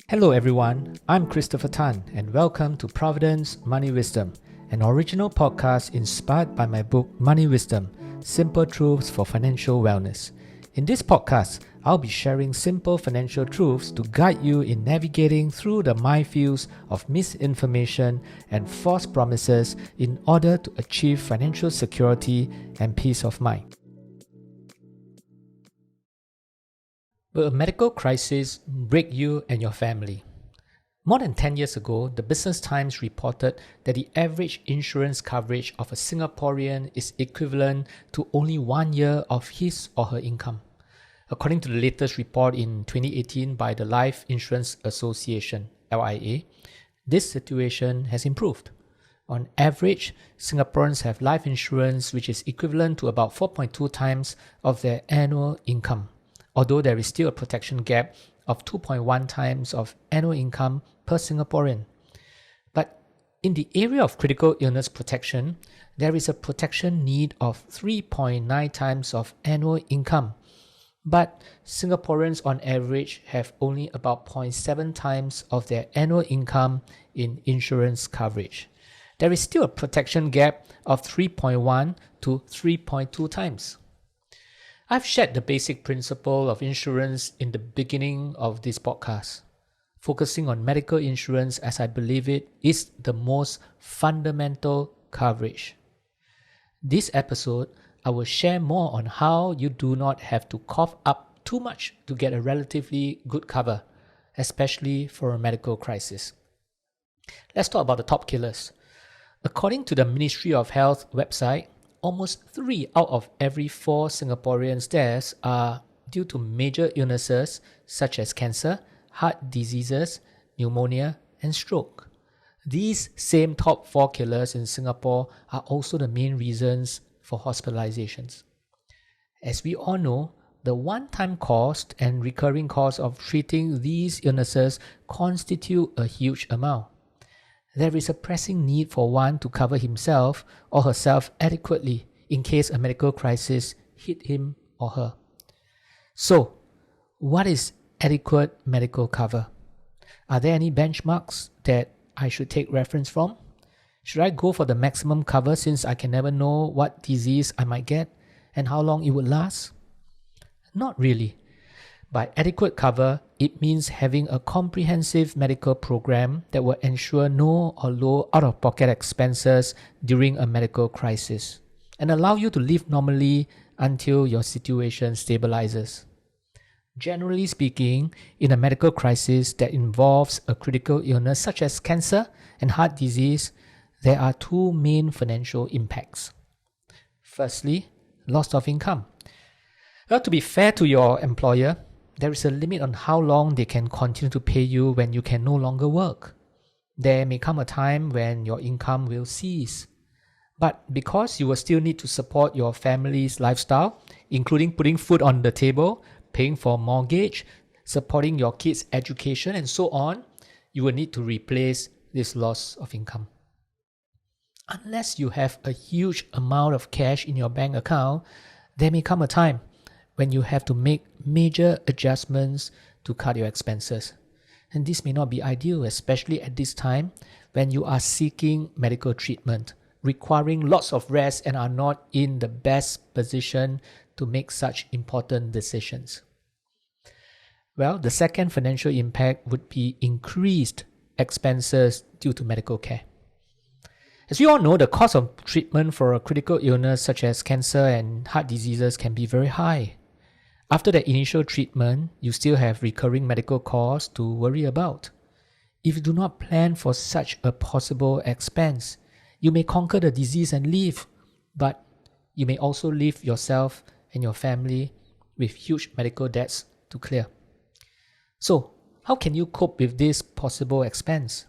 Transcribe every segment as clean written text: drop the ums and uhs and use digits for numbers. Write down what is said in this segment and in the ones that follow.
Hello everyone, I'm Christopher Tan and welcome to Providend's Money Wisdom, an original podcast inspired by my book Money Wisdom, Simple Truths for Financial Wellness. In this podcast, I'll be sharing simple financial truths to guide you in navigating through the minefields of misinformation and false promises in order to achieve financial security and peace of mind. Will a medical crisis break you and your family? More than 10 years ago, the Business Times reported that the average insurance coverage of a Singaporean is equivalent to only 1 year of his or her income. According to the latest report in 2018 by the Life Insurance Association, LIA, this situation has improved. On average, Singaporeans have life insurance which is equivalent to about 4.2 times of their annual income, although there is still a protection gap of 2.1 times of annual income per Singaporean. But in the area of critical illness protection, there is a protection need of 3.9 times of annual income. But Singaporeans on average have only about 0.7 times of their annual income in insurance coverage. There is still a protection gap of 3.1 to 3.2 times. I've shared the basic principle of insurance in the beginning of this podcast, focusing on medical insurance as I believe it is the most fundamental coverage. This episode, I will share more on how you do not have to cough up too much to get a relatively good cover, especially for a medical crisis. Let's talk about the top killers. According to the Ministry of Health website, almost 3 out of every 4 Singaporeans' deaths are due to major illnesses such as cancer, heart diseases, pneumonia, and stroke. These same top 4 killers in Singapore are also the main reasons for hospitalizations. As we all know, the one-time cost and recurring cost of treating these illnesses constitute a huge amount. There is a pressing need for one to cover himself or herself adequately in case a medical crisis hit him or her. So, what is adequate medical cover? Are there any benchmarks that I should take reference from? Should I go for the maximum cover since I can never know what disease I might get and how long it would last? Not really. By adequate cover, it means having a comprehensive medical program that will ensure no or low out-of-pocket expenses during a medical crisis and allow you to live normally until your situation stabilizes. Generally speaking, in a medical crisis that involves a critical illness such as cancer and heart disease, there are 2 main financial impacts. Firstly, loss of income. Well, to be fair to your employer, there is a limit on how long they can continue to pay you when you can no longer work. There may come a time when your income will cease. But because you will still need to support your family's lifestyle, including putting food on the table, paying for mortgage, supporting your kids' education, and so on, you will need to replace this loss of income. Unless you have a huge amount of cash in your bank account, there may come a time when you have to make major adjustments to cut your expenses. And this may not be ideal, especially at this time when you are seeking medical treatment, requiring lots of rest and are not in the best position to make such important decisions. Well, the second financial impact would be increased expenses due to medical care. As we all know, the cost of treatment for a critical illness such as cancer and heart diseases can be very high. After the initial treatment, you still have recurring medical costs to worry about. If you do not plan for such a possible expense, you may conquer the disease and live, but you may also leave yourself and your family with huge medical debts to clear. So, how can you cope with this possible expense?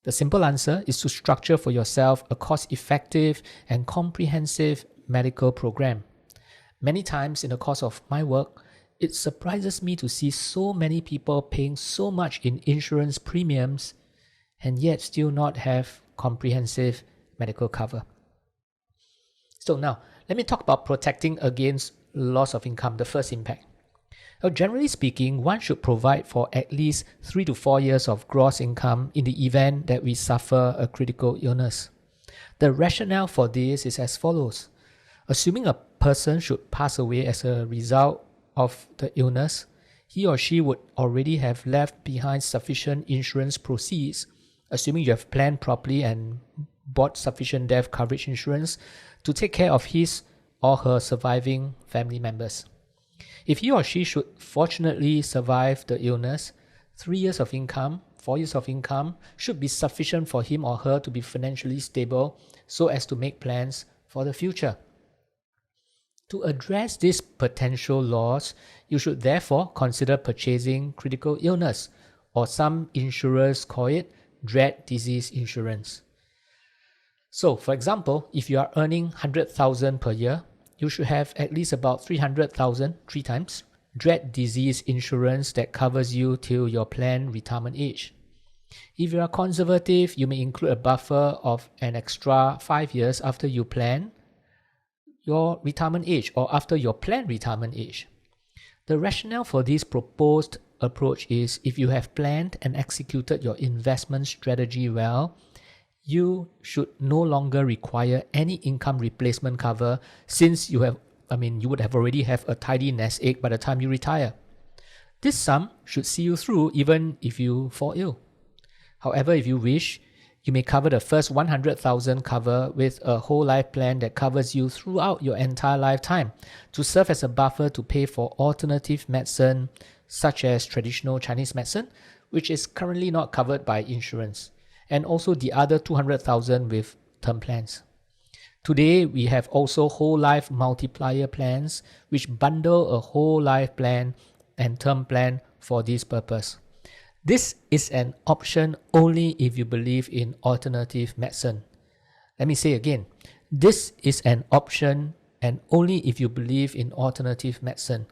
The simple answer is to structure for yourself a cost-effective and comprehensive medical program. Many times in the course of my work, it surprises me to see so many people paying so much in insurance premiums and yet still not have comprehensive medical cover. So now, let me talk about protecting against loss of income, the first impact. Now, generally speaking, one should provide for at least 3 to 4 years of gross income in the event that we suffer a critical illness. The rationale for this is as follows. Assuming a person should pass away as a result of the illness, he or she would already have left behind sufficient insurance proceeds, assuming you have planned properly and bought sufficient death coverage insurance to take care of his or her surviving family members. If he or she should fortunately survive the illness, 3 years of income, 4 years of income should be sufficient for him or her to be financially stable so as to make plans for the future. To address this potential loss, you should therefore consider purchasing critical illness, or some insurers call it dread disease insurance. So, for example, if you are earning 100,000 per year, you should have at least about 300,000, 3 times, dread disease insurance that covers you till your planned retirement age. If you are conservative, you may include a buffer of an extra 5 years after you plan your retirement age or after your planned retirement age. The rationale for this proposed approach is if you have planned and executed your investment strategy well, you should no longer require any income replacement cover since you would have already have a tidy nest egg by the time you retire. This sum should see you through even if you fall ill. However, if you wish, you may cover the first 100,000 cover with a whole life plan that covers you throughout your entire lifetime to serve as a buffer to pay for alternative medicine such as traditional Chinese medicine, which is currently not covered by insurance, and also the other 200,000 with term plans. Today, we have also whole life multiplier plans which bundle a whole life plan and term plan for this purpose. This is an option only if you believe in alternative medicine. Let me say again, this is an option and only if you believe in alternative medicine.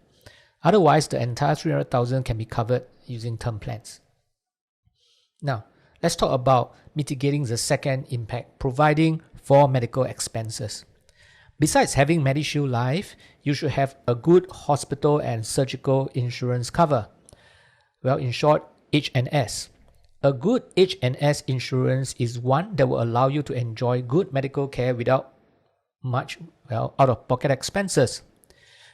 Otherwise, the entire 300,000 can be covered using term plans. Now, let's talk about mitigating the second impact, providing for medical expenses. Besides having MediShield Life, you should have a good hospital and surgical insurance cover. Well, in short, H&S. A good H&S insurance is one that will allow you to enjoy good medical care without much, out-of-pocket expenses.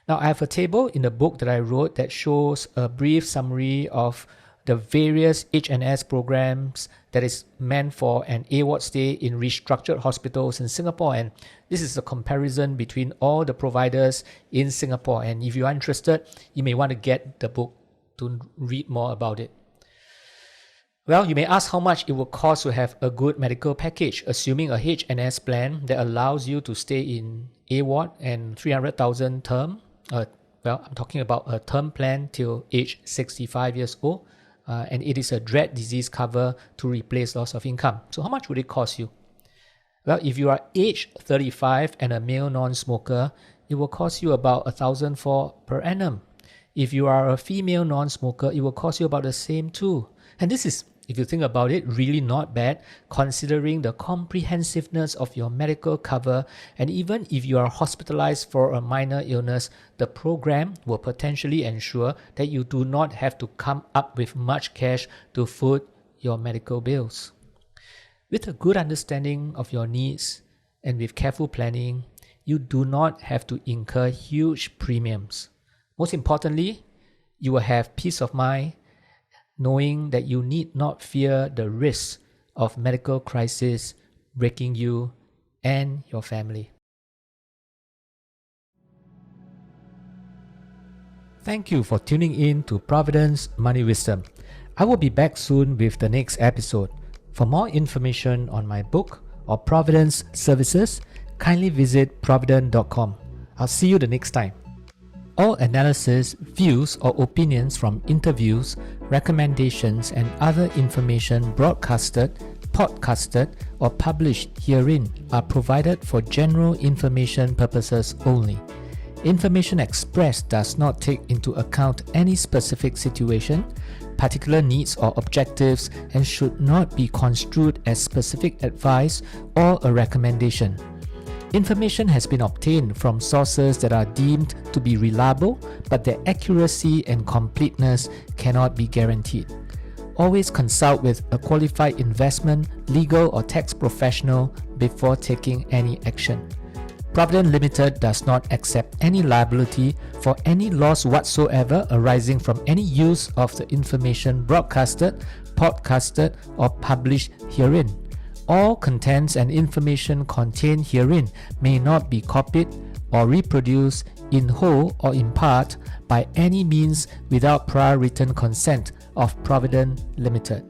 Now, I have a table in the book that I wrote that shows a brief summary of the various H&S programs that is meant for an AWARD stay in restructured hospitals in Singapore, and this is a comparison between all the providers in Singapore. And if you are interested, you may want to get the book to read more about it. Well, you may ask how much it will cost to have a good medical package, assuming a H&S plan that allows you to stay in AWARD and 300,000 term. I'm talking about a term plan till age 65 years old, and it is a dread disease cover to replace loss of income. So how much would it cost you? Well, if you are age 35 and a male non-smoker, it will cost you about 1,004 per annum. If you are a female non-smoker, it will cost you about the same too. And this is, if you think about it, really not bad considering the comprehensiveness of your medical cover. And even if you are hospitalized for a minor illness, the program will potentially ensure that you do not have to come up with much cash to foot your medical bills. With a good understanding of your needs and with careful planning, you do not have to incur huge premiums. Most importantly, you will have peace of mind knowing that you need not fear the risks of medical crisis breaking you and your family. Thank you for tuning in to Providend's Money Wisdom. I will be back soon with the next episode. For more information on my book or Providend's services, kindly visit providend.com. I'll see you the next time. All analysis, views or opinions from interviews, recommendations and other information broadcasted, podcasted or published herein are provided for general information purposes only. Information expressed does not take into account any specific situation, particular needs or objectives and should not be construed as specific advice or a recommendation. Information has been obtained from sources that are deemed to be reliable, but their accuracy and completeness cannot be guaranteed. Always consult with a qualified investment, legal or tax professional before taking any action. Providend Limited does not accept any liability for any loss whatsoever arising from any use of the information broadcasted, podcasted, or published herein. All contents and information contained herein may not be copied or reproduced in whole or in part by any means without prior written consent of Providend Limited.